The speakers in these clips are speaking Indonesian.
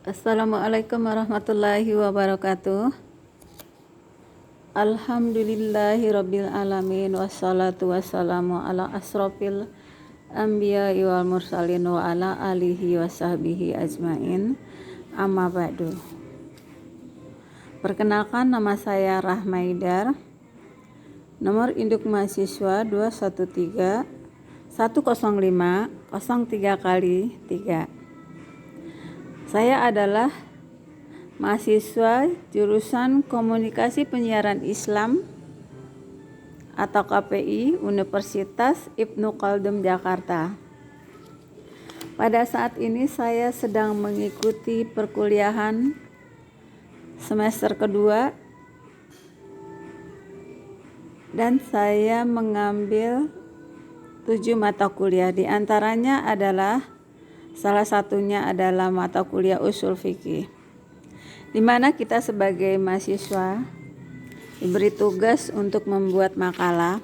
Assalamualaikum warahmatullahi wabarakatuh. Alhamdulillahi rabbil alamin, wassalatu wassalamu ala asrofil anbiya wal mursalin wa ala alihi wa sahbihi ajmain. Amma ba'du. Perkenalkan, nama saya Rahmaidar. Nomor induk mahasiswa 213 105 03 kali 3. Saya adalah mahasiswa jurusan Komunikasi Penyiaran Islam atau KPI Universitas Ibnu Khaldun Jakarta. Pada saat ini saya sedang mengikuti perkuliahan semester kedua dan saya mengambil 7 mata kuliah. Di antaranya salah satunya adalah mata kuliah usul fikih, di mana kita sebagai mahasiswa diberi tugas untuk membuat makalah.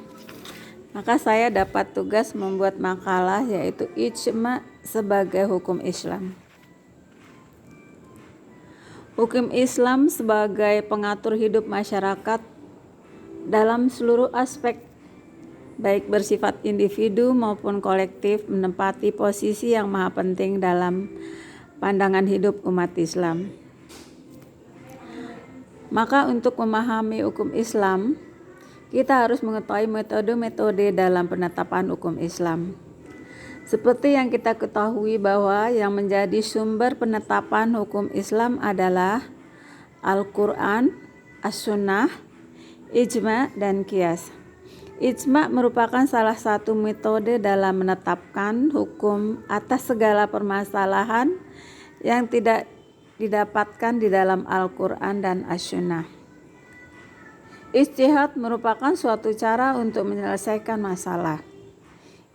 Maka saya dapat tugas membuat makalah yaitu ijma sebagai hukum Islam. Hukum Islam sebagai pengatur hidup masyarakat dalam seluruh aspek, baik bersifat individu maupun kolektif, menempati posisi yang maha penting dalam pandangan hidup umat Islam. Maka untuk memahami hukum Islam, kita harus mengetahui metode-metode dalam penetapan hukum Islam. Seperti yang kita ketahui bahwa yang menjadi sumber penetapan hukum Islam adalah Al-Quran, As-Sunnah, Ijma, dan Qiyas. Ijma merupakan salah satu metode dalam menetapkan hukum atas segala permasalahan yang tidak didapatkan di dalam Al-Quran dan As-Sunnah. Ijtihad merupakan suatu cara untuk menyelesaikan masalah.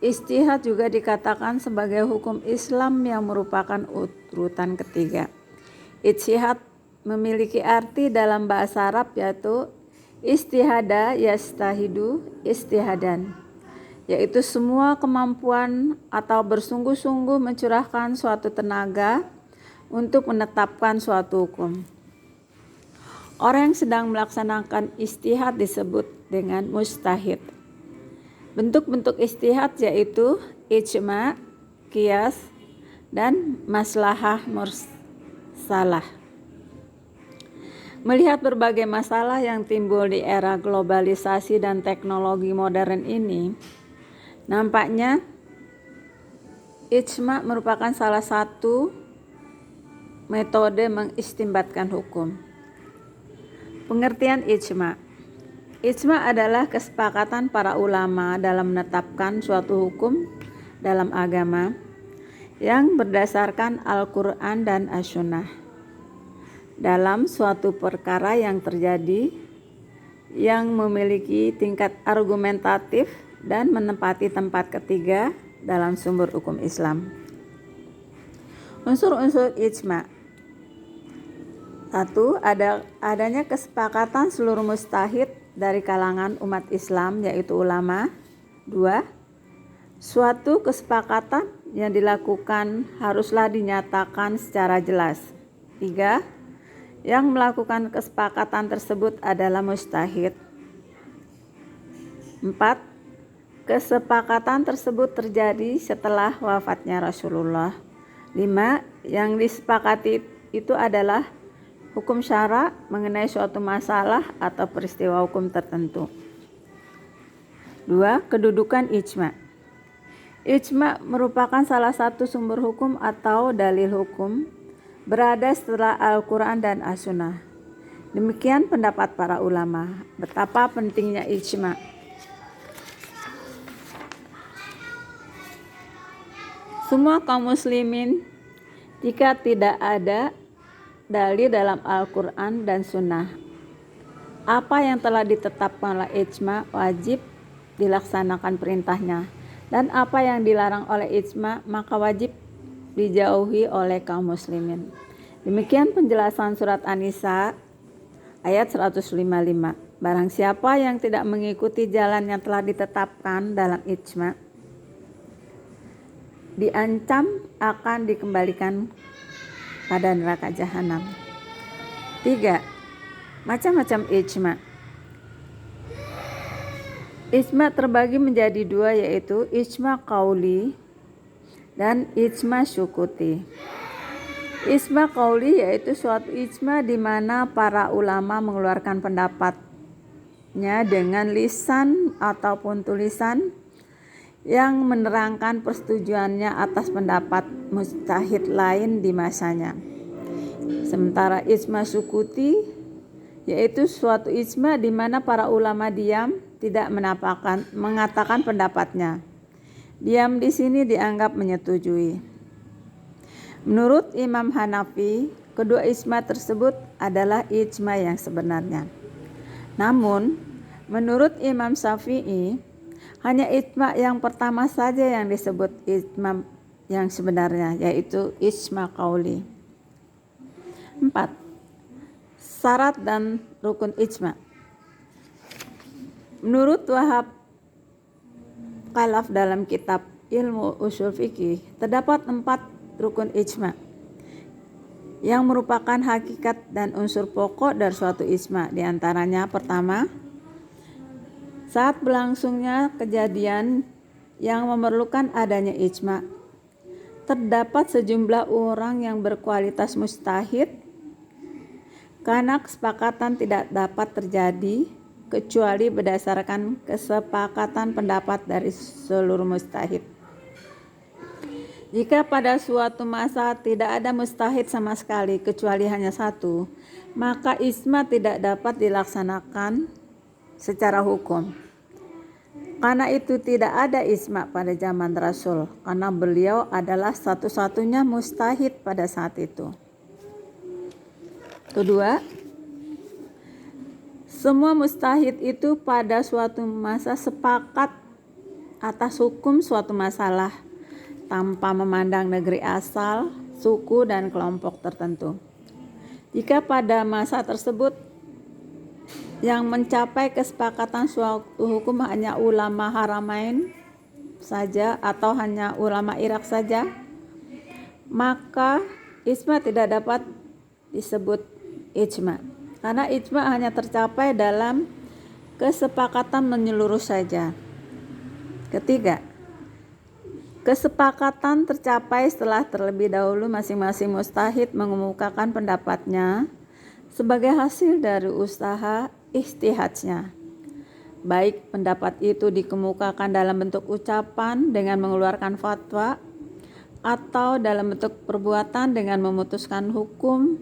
Ijtihad juga dikatakan sebagai hukum Islam yang merupakan urutan ketiga. Ijtihad memiliki arti dalam bahasa Arab yaitu istihada yastahidu istihadan, yaitu semua kemampuan atau bersungguh-sungguh mencurahkan suatu tenaga untuk menetapkan suatu hukum. Orang yang sedang melaksanakan istihad disebut dengan mujtahid. Bentuk-bentuk istihad yaitu ijma, qiyas, dan maslahah mursalah. Melihat berbagai masalah yang timbul di era globalisasi dan teknologi modern ini, nampaknya ijma merupakan salah satu metode mengistimbatkan hukum. Pengertian ijma. Ijma adalah kesepakatan para ulama dalam menetapkan suatu hukum dalam agama yang berdasarkan Al-Quran dan As-Sunnah dalam suatu perkara yang terjadi yang memiliki tingkat argumentatif dan menempati tempat ketiga dalam sumber hukum Islam. Unsur-unsur ijma. 1. Adanya kesepakatan seluruh mujtahid dari kalangan umat Islam yaitu ulama. 2. Suatu kesepakatan yang dilakukan haruslah dinyatakan secara jelas. 3. Yang melakukan kesepakatan tersebut adalah mujtahid. 4. Kesepakatan tersebut terjadi setelah wafatnya Rasulullah. 5. Yang disepakati itu adalah hukum syara mengenai suatu masalah atau peristiwa hukum tertentu. 2. Kedudukan ijma. Ijma merupakan salah satu sumber hukum atau dalil hukum berada setelah Al-Quran dan As-Sunnah. Demikian pendapat para ulama. Betapa pentingnya ijma. Semua kaum muslimin, jika tidak ada dalil dalam Al-Quran dan Sunnah, apa yang telah ditetapkan oleh ijma wajib dilaksanakan perintahnya, dan apa yang dilarang oleh ijma maka wajib dijauhi oleh kaum muslimin. Demikian penjelasan surat An-Nisa ayat 155. Barang siapa yang tidak mengikuti jalan yang telah ditetapkan dalam ijma, diancam akan dikembalikan pada neraka jahanam. 3. Macam-macam ijma. Ijma terbagi menjadi dua, yaitu ijma qauli dan ijma syukuti. Ijma qauli yaitu suatu ijma di mana para ulama mengeluarkan pendapatnya dengan lisan ataupun tulisan yang menerangkan persetujuannya atas pendapat mujtahid lain di masanya. Sementara ijma syukuti yaitu suatu ijma di mana para ulama diam, tidak mengatakan pendapatnya. Diam di sini dianggap menyetujui. Menurut Imam Hanafi, kedua ijma tersebut adalah ijma yang sebenarnya. Namun, menurut Imam Syafi'i, hanya ijma yang pertama saja yang disebut ijma yang sebenarnya, yaitu ijma qauli. 4. Syarat dan rukun ijma. Menurut Wahab Khalaf dalam kitab Ilmu Ushul Fiqih, terdapat 4 rukun ijma yang merupakan hakikat dan unsur pokok dari suatu ijma. Di antaranya, pertama, saat berlangsungnya kejadian yang memerlukan adanya ijma, terdapat sejumlah orang yang berkualitas mujtahid karena kesepakatan tidak dapat terjadi kecuali berdasarkan kesepakatan pendapat dari seluruh mujtahid. Jika pada suatu masa tidak ada mujtahid sama sekali kecuali hanya satu, maka ijma tidak dapat dilaksanakan secara hukum. Karena itu tidak ada ijma pada zaman Rasul, karena beliau adalah satu-satunya mujtahid pada saat itu. Kedua, semua mujtahid itu pada suatu masa sepakat atas hukum suatu masalah tanpa memandang negeri asal, suku, dan kelompok tertentu. Jika pada masa tersebut yang mencapai kesepakatan suatu hukum hanya ulama Haramain saja atau hanya ulama Irak saja, maka ijma tidak dapat disebut ijma, karena ijma hanya tercapai dalam kesepakatan menyeluruh saja. Ketiga, kesepakatan tercapai setelah terlebih dahulu masing-masing mujtahid mengemukakan pendapatnya sebagai hasil dari usaha ijtihadnya. Baik pendapat itu dikemukakan dalam bentuk ucapan dengan mengeluarkan fatwa atau dalam bentuk perbuatan dengan memutuskan hukum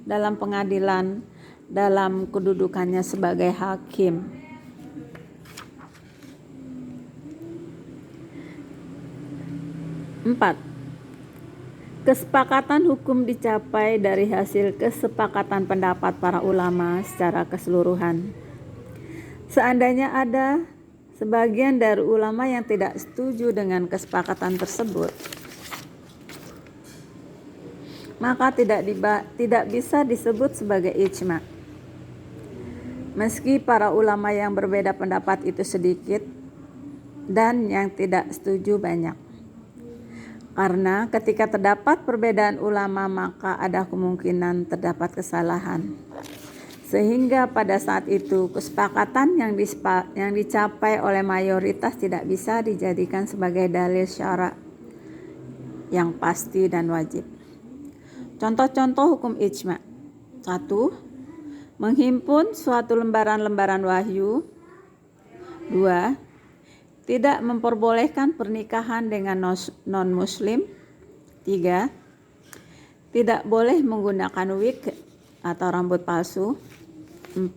dalam pengadilan dalam kedudukannya sebagai hakim. Empat, kesepakatan hukum dicapai dari hasil kesepakatan pendapat para ulama secara keseluruhan. Seandainya ada sebagian dari ulama yang tidak setuju dengan kesepakatan tersebut, maka tidak bisa disebut sebagai ijma. Meski para ulama yang berbeda pendapat itu sedikit dan yang tidak setuju banyak. Karena ketika terdapat perbedaan ulama, maka ada kemungkinan terdapat kesalahan. Sehingga pada saat itu kesepakatan yang dicapai oleh mayoritas tidak bisa dijadikan sebagai dalil syara yang pasti dan wajib. Contoh-contoh hukum ijma. 1. Menghimpun suatu lembaran-lembaran wahyu. 2. Tidak memperbolehkan pernikahan dengan non-muslim. 3. Tidak boleh menggunakan wig atau rambut palsu. 4.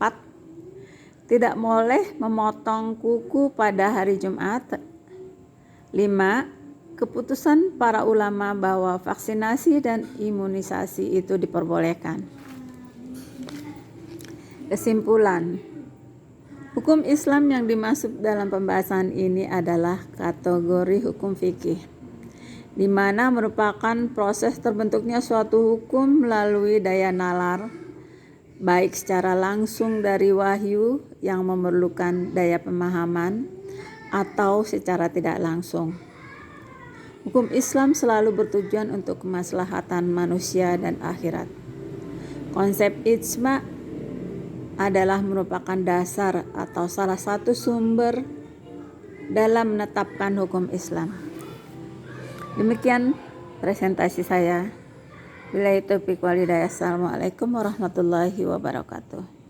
Tidak boleh memotong kuku pada hari Jumat. 5. Keputusan para ulama bahwa vaksinasi dan imunisasi itu diperbolehkan. Kesimpulan, hukum Islam yang dimaksud dalam pembahasan ini adalah kategori hukum fikih, di mana merupakan proses terbentuknya suatu hukum melalui daya nalar, baik secara langsung dari wahyu yang memerlukan daya pemahaman atau secara tidak langsung. Hukum Islam selalu bertujuan untuk kemaslahatan manusia dan akhirat. Konsep ijma adalah merupakan dasar atau salah satu sumber dalam menetapkan hukum Islam. Demikian presentasi saya. Billahi taufiq wal hidayah. Assalamualaikum warahmatullahi wabarakatuh.